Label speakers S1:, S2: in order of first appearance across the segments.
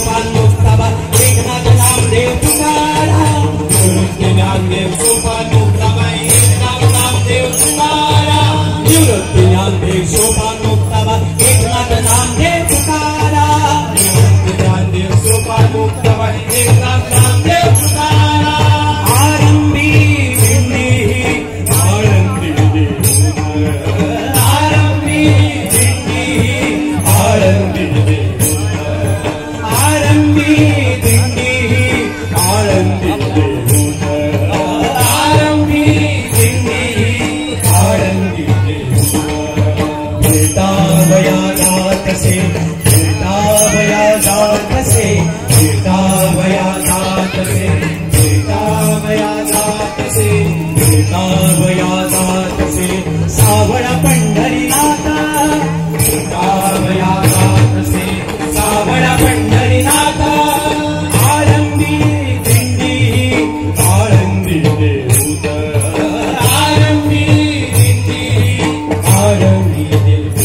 S1: सोपान मुक्ताबाई एकनाथ नामदेव तुकाराम निवृत्ती ज्ञानदेव सोपान मुक्ताबाई एकनाथ नामदेव तुकाराम निवृत्ती ज्ञानदेव सोपान मुक्ताबाई एकनाथ नामदेव तुकाराम निवृत्ती ज्ञानदेव सोपान मुक्ताबाई एकनाथ नामदेव तुकाराम आरंभी दिंडी आळंदी आरंभी दिंडी आळंदी आरंभी दिंडी आळंदी आरंभी दिंडी आळंदी भेटावया जातसे भेटावया जातसे भेटावया जातसे भेटावया जातसे भेटावया जातसे सावळा पंढरीनाथा भेटावया जातसे सावळा पंढरीनाथा आरंभी दिंडी आळंदी देऊत आरंभी दिंडी आळंदी देऊत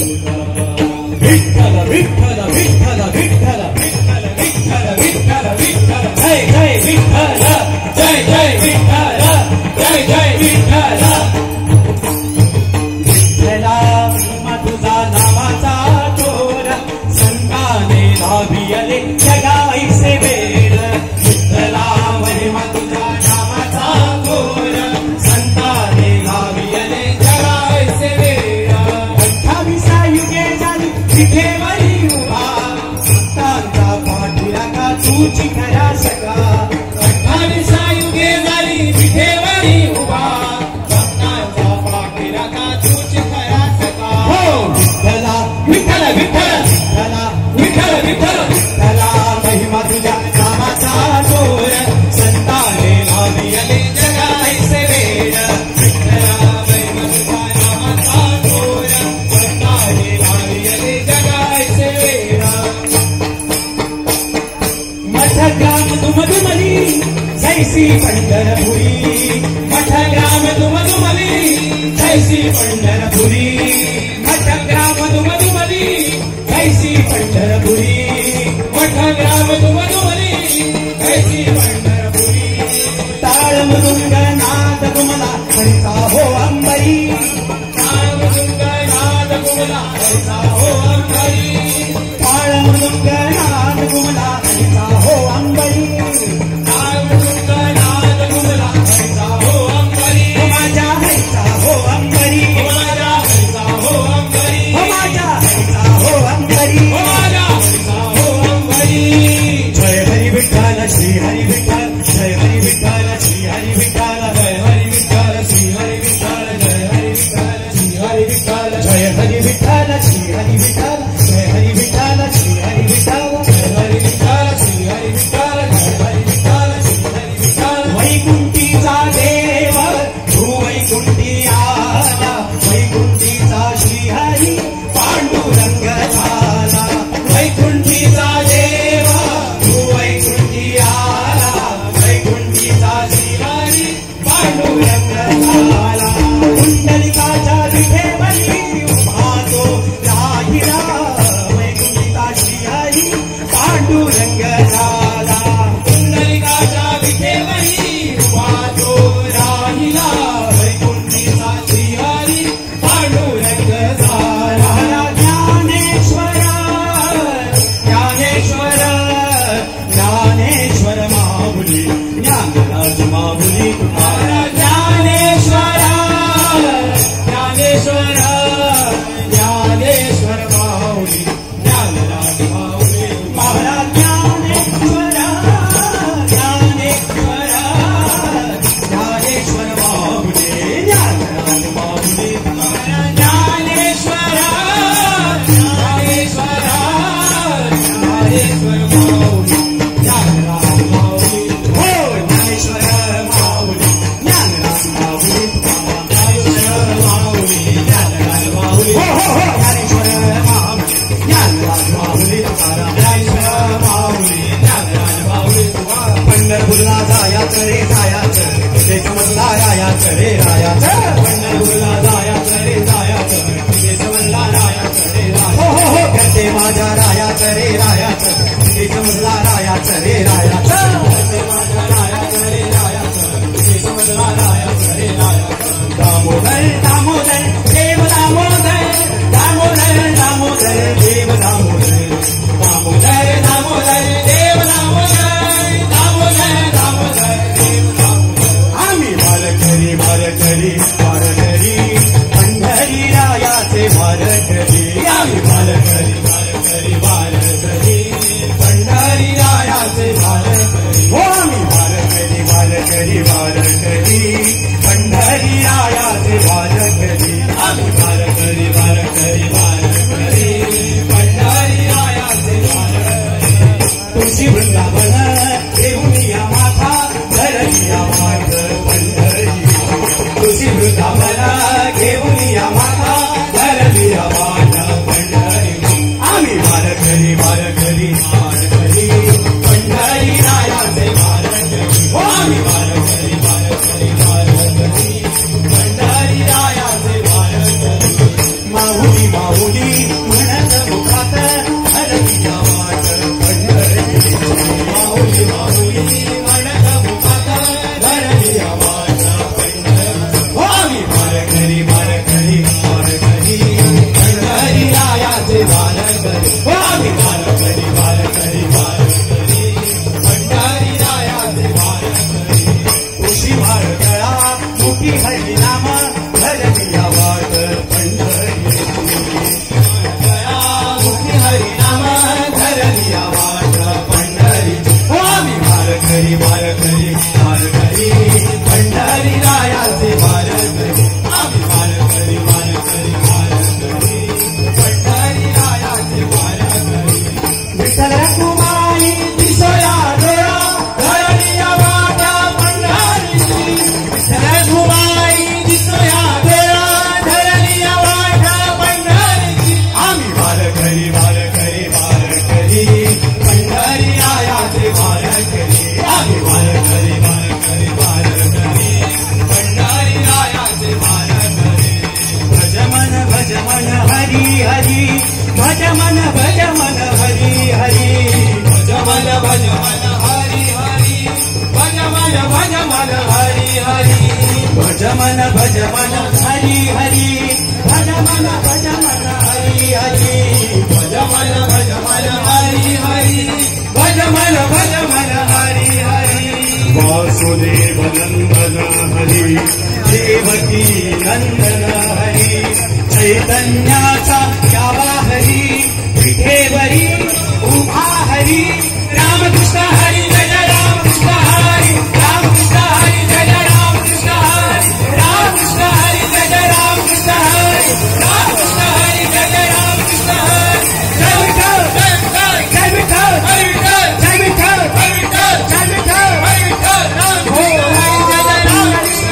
S1: विठ्ठल विठ्ठल विठ्ठल विठ्ठल विठ्ठल विठ्ठल विठ्ठल विठ्ठल जय जय विठ्ठल जय जय विठ्ठल जय जय विठ्ठल विठ्ठला तुझा नावाचा चोर संताने लाभियले जगाईसे वेळ विठ्ठला महिमा तुझा नावाचा चोर संताने लाभियले जगाईसे वेळ 28 युगे झाली विठेवरी उभा संतांचा पाठीराखा तुझी खरा सका 28 युगे झाली विठेवरी उभा संतांचा पाठीराखा तुझी खरा सका हो विठ्ठला विठ्ठल विठ्ठल विठ्ठल विठ्ठल विठ्ठल विठ्ठला महिमा तुझ्या नामाचा चोर संताने लाभियले जगाईसे वेळ विठ्ठला महिमा तुझ्या नामाचा चोर संताने लाभियले जगाईसे वेळ मठ ग्राम दुमदुमली जैसी पंढरपुरी मठ ग्राम दुमदुमली जैसी पंढरपुरी मठ ग्राम दुमदुमली जैसी पंढरपुरी मठ ग्राम दुमदुमली जैसी पंढरपुरी टाळ मृदुंग नाद गुमला हरिचा हो अंबरी टाळ मृदुंग नाद गुमला हरिचा हो अंबरी टाळ मृदुंग नाद गुमला हरिचा हो अंबरी टाळ मृदुंग नाद गुमला हरिचा हो अंबरी माझ्या हरिचा हो अंबरी माझ्या हरिचा हो अंबरी माझ्या हरिचा हो अंबरी माझ्या हरिचा हो अंबरी जय हरी विठ्ठल श्री हरी विठ्ठल जय हरी विठ्ठल श्री हरी विठ्ठल जय हरी विठ्ठल श्री हरी विठ्ठल जय हरी विठ्ठल श्री हरी विठ्ठल जय हरी विठ्ठल श्री हरी विठ्ठल जय हरी विठ्ठल श्री हरी विठ्ठल जय हरी विठ्ठल श्री हरी विठ्ठल जय हरी विठ्ठल श्री हरी विठ्ठल वैकुंठीचा देव तू वैकुंठी आला वैकुंठीचा श्री हरी पांडुरंग झाला वैकुंठीचा देव तू वैकुंठी आला वैकुंठीचा श्री हरी पांडुरंग झाला कुंडलिकाच्या विठेवरी उभा तो राहिला वैकुंठीचा श्री हरी पांडुरंग झाला कुंडलिकाच्या विठेवरी उभा तो राहिला वैकुंठीचा श्री हरी पांडुरंग झाला ज्ञानेश्वर ज्ञानेश्वर ज्ञानेश्वर माऊली ज्ञानराज माऊली ज्ञानेश्वर ज्ञानेश्वर ज्ञानेश्वर माऊली ज्ञानराज माऊली महाराज ज्ञानेश्वर ज्ञानेश्वर ज्ञानेश्वर माऊली ज्ञानराज माऊली ज्ञानेश्वर ज्ञानेश्वर ज्ञानेश्वर माऊली ज्ञानराज माऊली हो ज्ञानेश्वर माऊली ज्ञानराज माऊली ज्ञानेश्वर माऊली ज्ञानराज माऊली हो हो हो ज्ञानेश्वर माऊली ज्ञानराज माऊली ज्ञानेश्वर माऊली ज्ञानराज माऊली पंढरपूरला जायाचं रे जायाचं ते समजला रायाचं रे रायाचं पंढरपूरला जायाचं रे जायाचं ते समजला रायाचं रे रायाचं हो हो हो करते माझ्या रायाचं रे रायाचं ते समजला रायाचं रे रायाचं माझ्या रायाचं रे रायाचं केशवला रायाचं रे रायाचं दामोदर दामोदर देव दामोदर दामोदर दामोदर देव दामोदर दामोदर दामोदर देव दामोदर दामोदर दामोदर देव दामोदर आम्ही वारकरी वारकरी वारकरी पंढरी रायाचे वारकरी आम्ही वारकरी वारकरी वारकरी पंढरी रायाचे वारकरी हो आम्ही वारकरी वारकरी वारकरी पंढरी रायाचे वारकरी आम्ही वारकरी वारकरी वारकरी पंढरी रायाचे वारकरी तुळशी वृंदावन देऊनिया माथा धरलिया मार्ग पंढरी तुळशी वृंदावन घेऊनिया माथा धरलिया मार्ग पंढरी आम्ही वारकरी वारकरी वारकरी पंढरी रायाचे वारकरी हो आम्ही वारकरी वारकरी वारकरी पंढरी रायाचे वारकरी माऊली माऊली म्हणत मुखात धरलिया वाट पंढरी माऊली माऊली म्हणत मुखात धरलिया वाट पंढरी हो आम्ही वारकरी वारकरी वारकरी पंढरी रायाचे वारकरी हो आम्ही वारकरी वारकरी वारकरी पंढरी रायाचे वारकरी तुळशी वारकळा मुठी हरी नाम धरलिया वाट पंढरी मुठी हरी नाम धरलिया वाट पंढरी हो आम्ही वारकरी वारकरी वारकरी पंढरी रायाचे वारकरी आम्ही वारकरी वारकरी वारकरी पंढरी रायाचे वारकरी विठ्ठल रखुमाई दिसोया डोळा धरलिया वाट पंढरीची विठ्ठल रखुमाई दिसोया डोळा धरलिया वाट पंढरीची आम्ही वारकरी वारकरी वारकरी पंढरी रायाचे वारकरी आम्ही वारकरी वारकरी वारकरी पंढरी रायाचे वारकरी भज मन हरी हरी भज मन हरी हरी भज मन हरी हरी भज मन हरी हरी भज मन हरी हरी भज मन हरी हरी भज मन हरी हरी भज मन हरी हरी वासुदेव नंदन हरी देवकी नंदन हरी चैतन्याचा यावा हरी विठेवरी उभा हरी रामकृष्ण हरी जय रामकृष्ण हरी रामकृष्ण हरी जय रामकृष्ण हरी रामकृष्ण हरी जय रामकृष्ण हरी रामकृष्ण हरी जय रामकृष्ण हरी जय विठ्ठल जय विठ्ठल जय विठ्ठल जय विठ्ठल जय विठ्ठल जय विठ्ठल हरी विठ्ठल राम हो हरी जय रामकृष्ण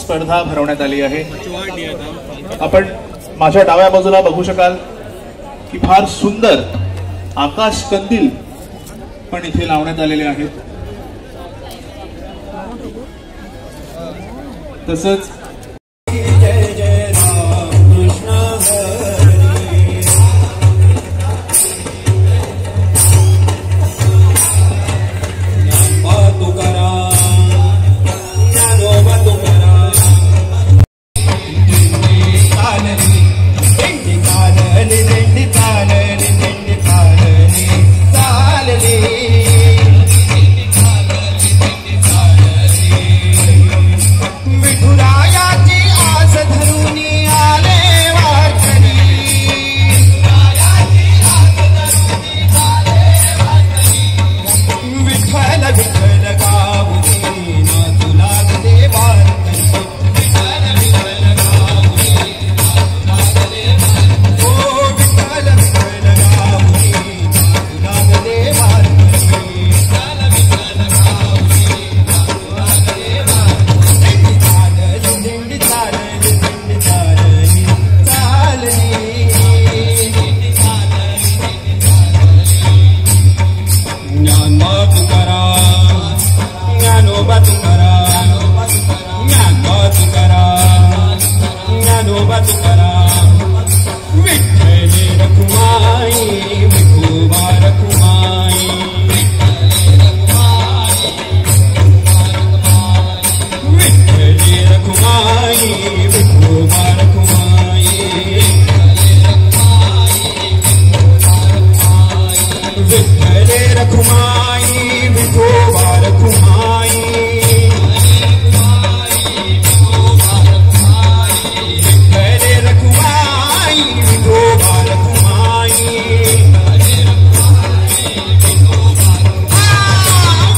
S2: स्पर्धा भरवण्यात आली आहे। आपण माझ्या डाव्या बाजूला बघू शकाल की फार सुंदर आकाश कंदील पण इथे लावण्यात आलेले आहेत। तसंच
S1: तुकाराम ज्ञानोबा तुकाराम ज्ञानोबा तुकाराम ज्ञानोबा तुकाराम विठ्ठले रखुमाई विठोबा रखुमाई विठ्ठले रखुमाई विठोबा रखुमाई विठ्ठले रखुमाई विठोबा रखुमाई विठ्ठले रखुमाई विठोबा रखुमाई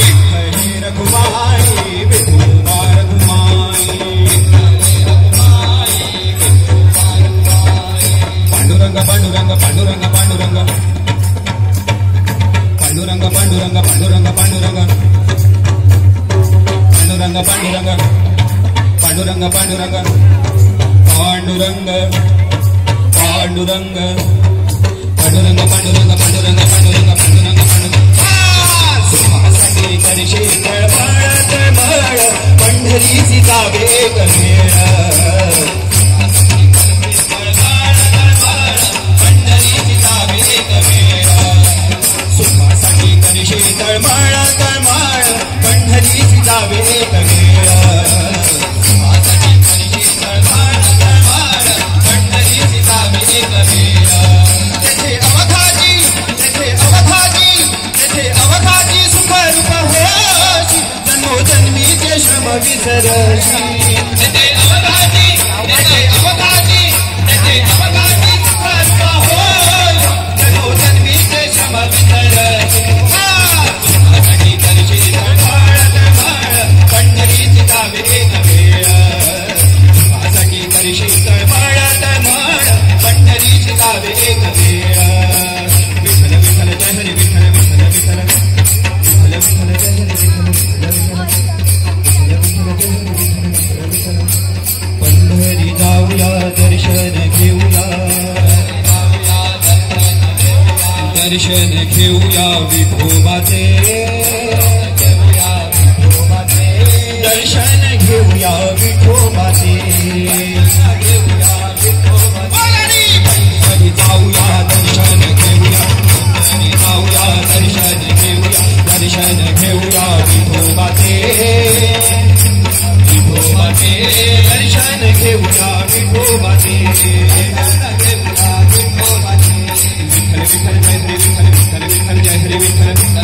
S1: विठ्ठले रखुमाई विठोबा रखुमाई पांडुरंग पांडुरंग पांडुरंग पांडुरंग पांडुरंग पांडुरंग पांडुरंग पांडुरंग पांडुरंग पांडुरंग पांडुरंग पांडुरंग पांडुरंग पांडुरंग पांडुरंग पांडुरंग पांडुरंग पांडुरंग पांडुरंग सुखासाठी करशे तळमळ तळमळ पंढरीची जावे गमेळ पंढरीची जावे गमेळ सुखासाठी करशे तळमळ तळमळ पंढरीची जावे गमेळ सुखासाठी करशे तळमळ तळमळ पंढरीची जावे गमेळ तेथे अवघाची सुख रूप होशी जन्मोजन्मीचे श्रम विसरशी तेथे अवघाची सुख रूप होशी जन्मोजन्मीचे श्रम विसरशी सुखासाठी करशे तळमळ तळमळ पंढरीची जावे गमेळ सुखासाठी करशे तळमळ तळमळ पंढरीची जावे गमेळ विठ्ठल विठ्ठल जय हरी विठ्ठल विठ्ठल विठ्ठल विठ्ठल विठ्ठल जय हरी विठ्ठल पंढरी जाऊया दर्शन घेऊया दर्शन घेऊया विठोबाचे दर्शन घेऊया विठोबाचे पंढरी जाऊया दर्शन घेऊया पंढरी जाऊया दर्शन घेऊया दर्शन घेऊया विठोबाचे विठोबाचे दर्शन घेऊया विठोबाचे विठ्ठल विठ्ठल जय हरी विठ्ठल विठ्ठल विठ्ठल जय हरी विठ्ठल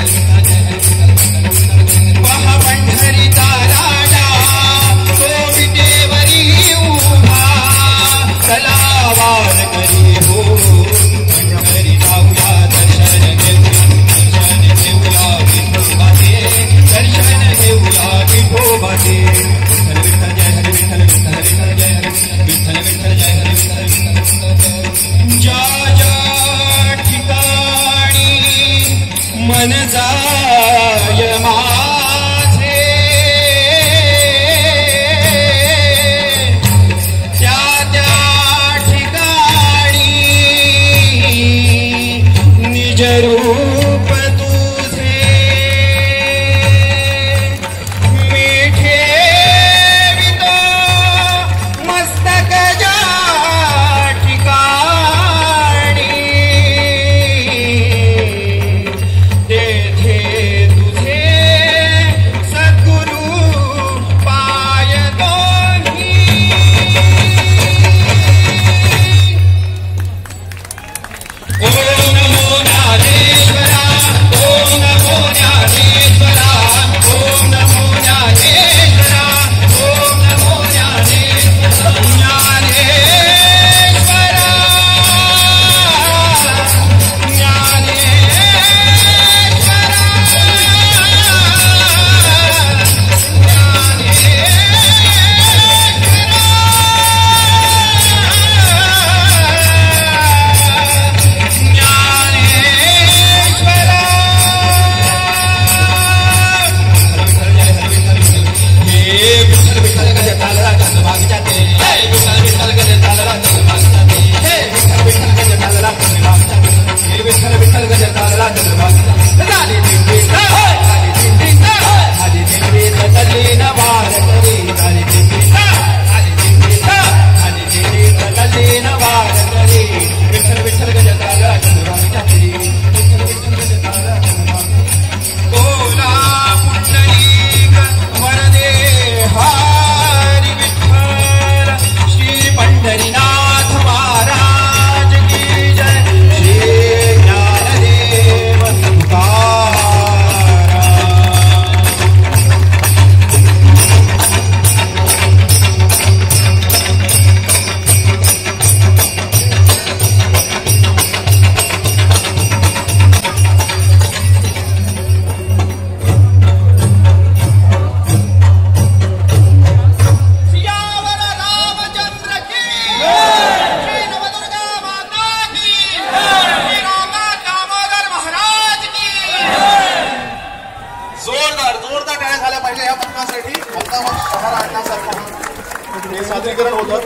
S2: टाळ्या झाल्या पाहिजे या पथकासाठी. हंगामा शहर आणण्यासारखं हे सादरीकरण होतं.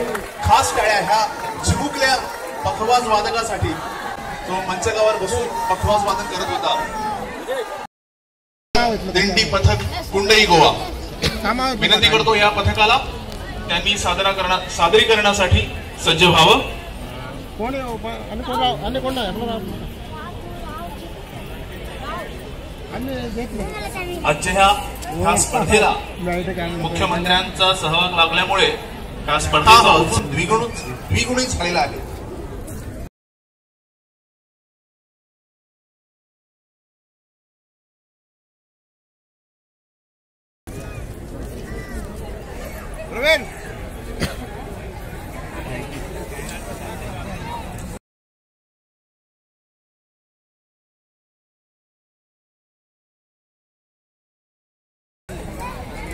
S2: खास टाळ्या ह्या चिमुकल्या पखवाज वादकासाठी, तो मंचगावर बसून पखवाज वादन करत होता. दिंडी पथक कुंडई गोवा विनंती करतो या पथकाला त्यांनी सादरीकरणासाठी सज्ज व्हावं. आजच्या ह्या स्पर्धेला मुख्यमंत्र्यांचा सहभाग लागल्यामुळे ह्या स्पर्धेचा द्विगुणित झालेला आहे.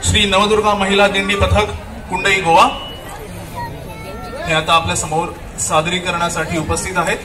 S2: श्री नवदुर्गा महिला दिंडी पथक कुंडई गोवा हे आता आपल्या समोर सादरीकरणासाठी उपस्थित आहेत.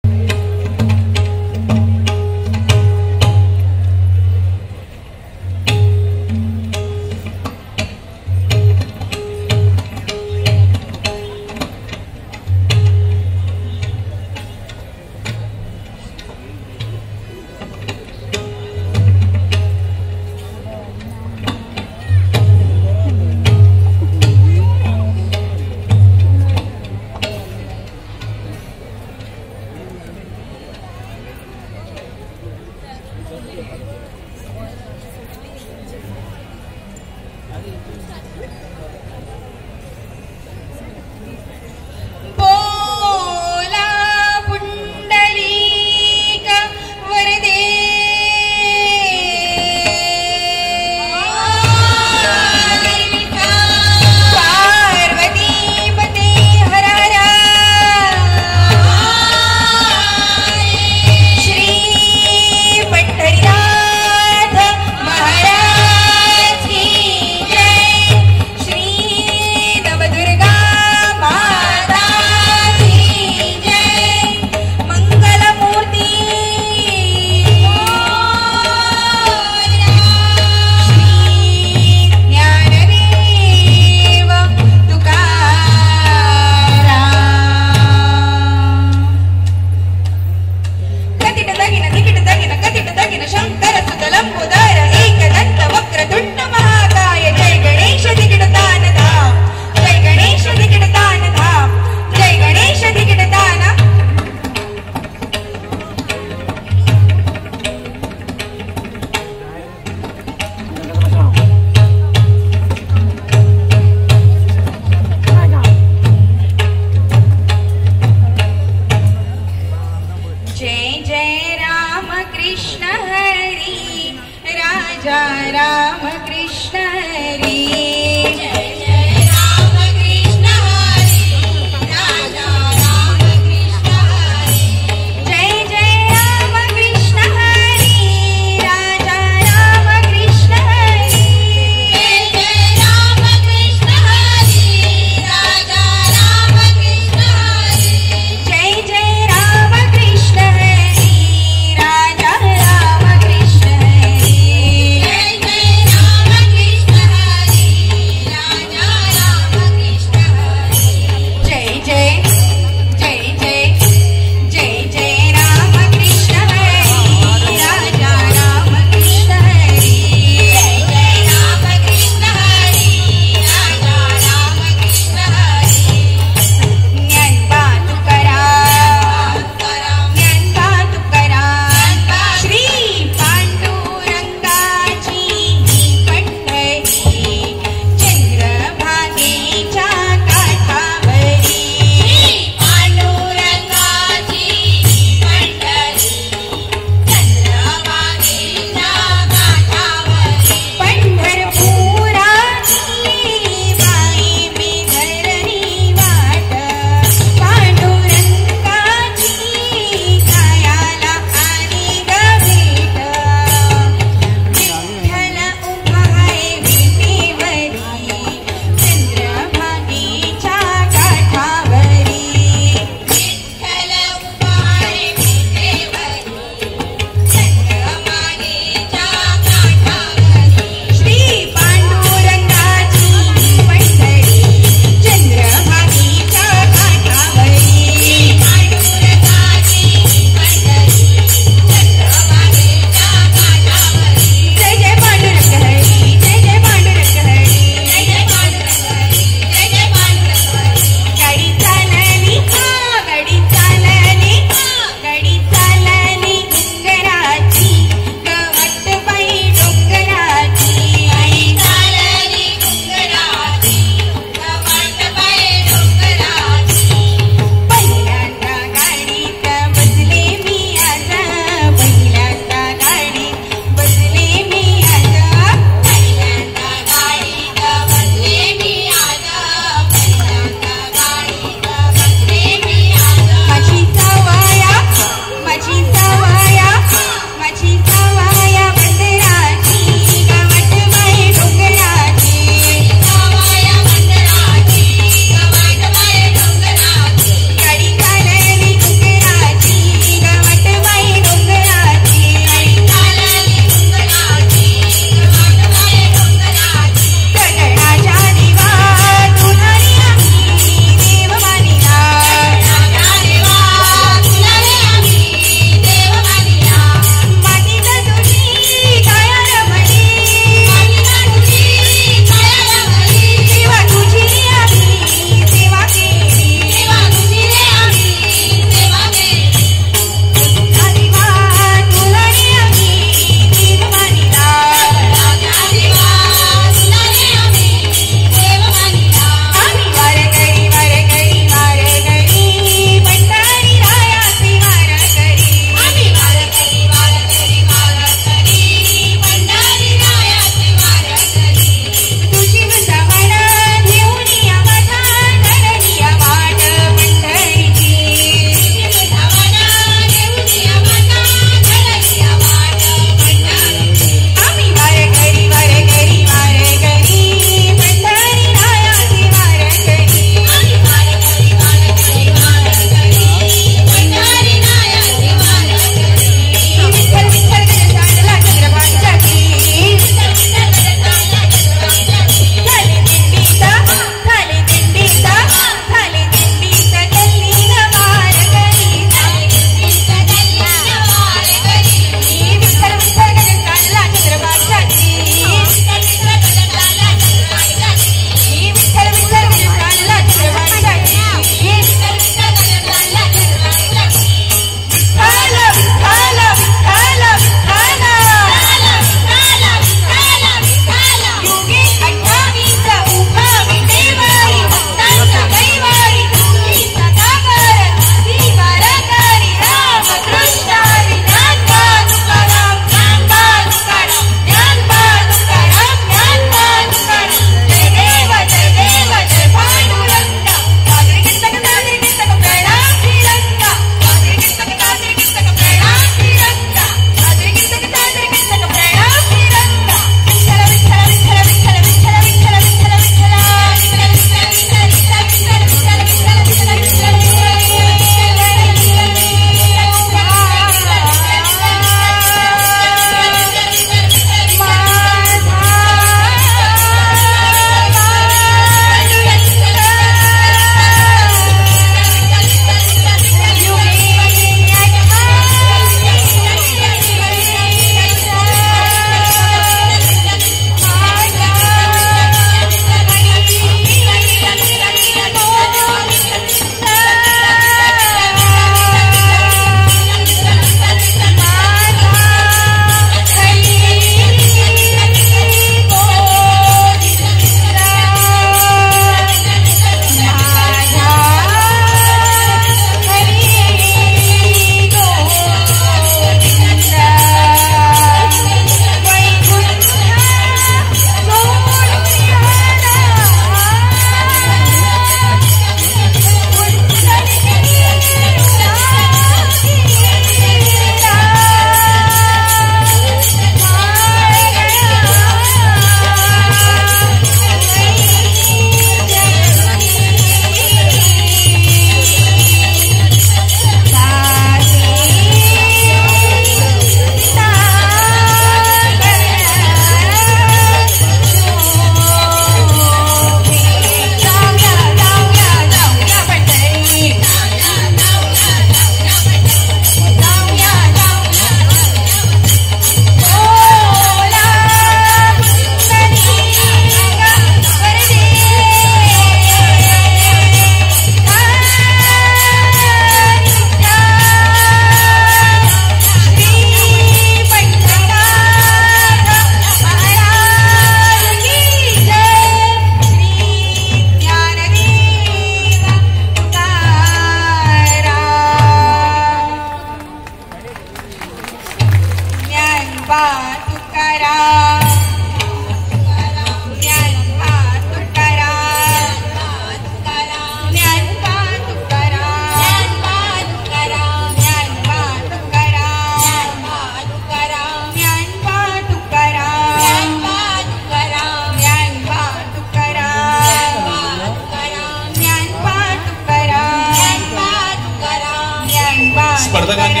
S2: स्पर्धकांनी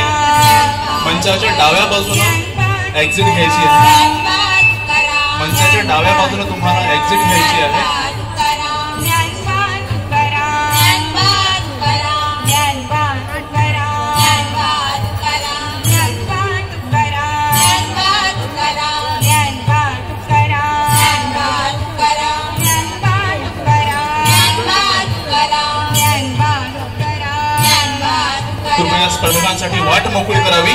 S2: मंचाच्या डाव्या बाजूला एक्झिट घ्यायची आहे. मंचाच्या डाव्या बाजूला तुम्हाला एक्झिट घ्यायची आहे. तुम्ही या स्पर्धकांसाठी वाट मोकळी करावी.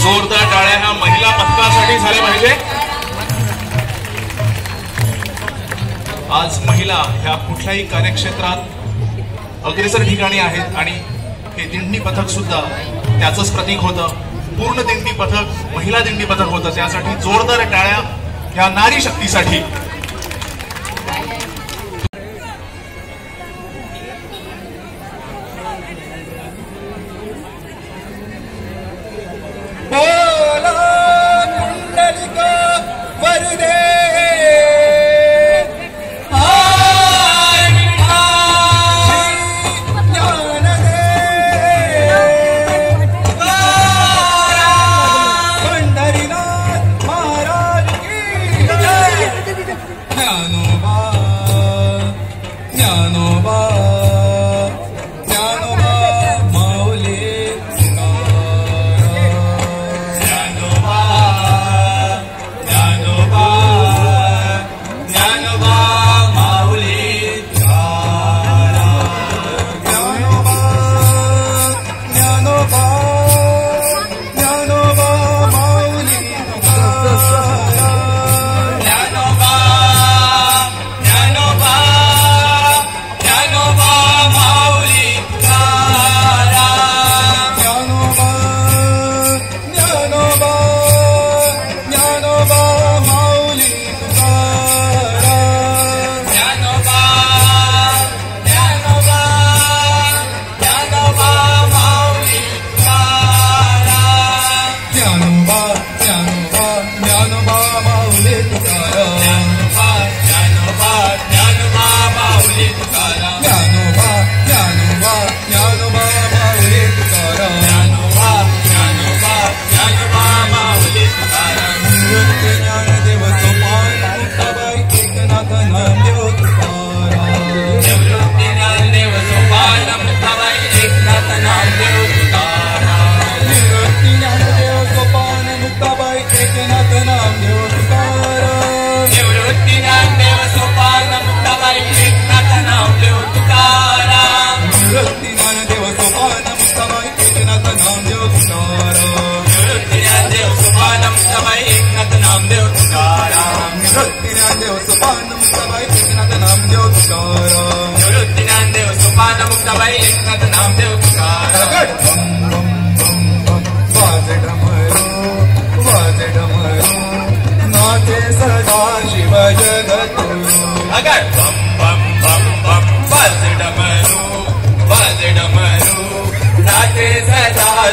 S2: जोरदार टाळ्या ह्या महिला पथकासाठी झाल्या पाहिजे. आज महिला ह्या कुठल्याही कार्यक्षेत्रात अग्रेसर ठिकाणी आहेत आणि हे दिंडी पथक सुद्धा त्याचंच प्रतीक होतं. पूर्ण दिंडी पथक महिला दिंडी पथक होतं. त्यासाठी जोरदार टाळ्या ह्या नारी शक्तीसाठी.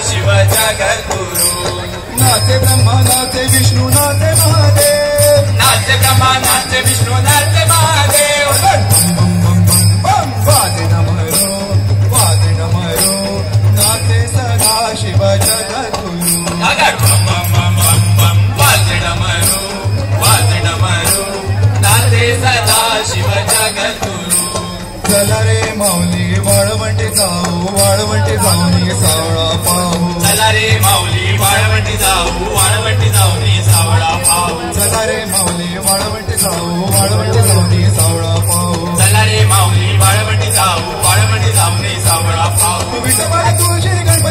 S1: शिव जगद्गुरु नाचे ब्रह्मा नाचे विष्णु नाचे महादेव नाचे ब्रह्मा नाचे विष्णु नाचे महादेव वाजे डमरू नाचे सदा शिव जगद्गुरु वाजे डमरू नाचे सदा शिव जगद्गुरु चला रे माऊली वाळवंटी जाऊ नी सावळा पाहू चला रे माऊली वाळवंटी जाऊ नी सावळा पाहू चला रे माऊली वाळवंटी जाऊ नी सावळा पाहू चला रे माऊली वाळवंटी जाऊ नी सावळा पाहू विठोबा तुळशी गणपती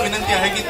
S2: विनंती आहे की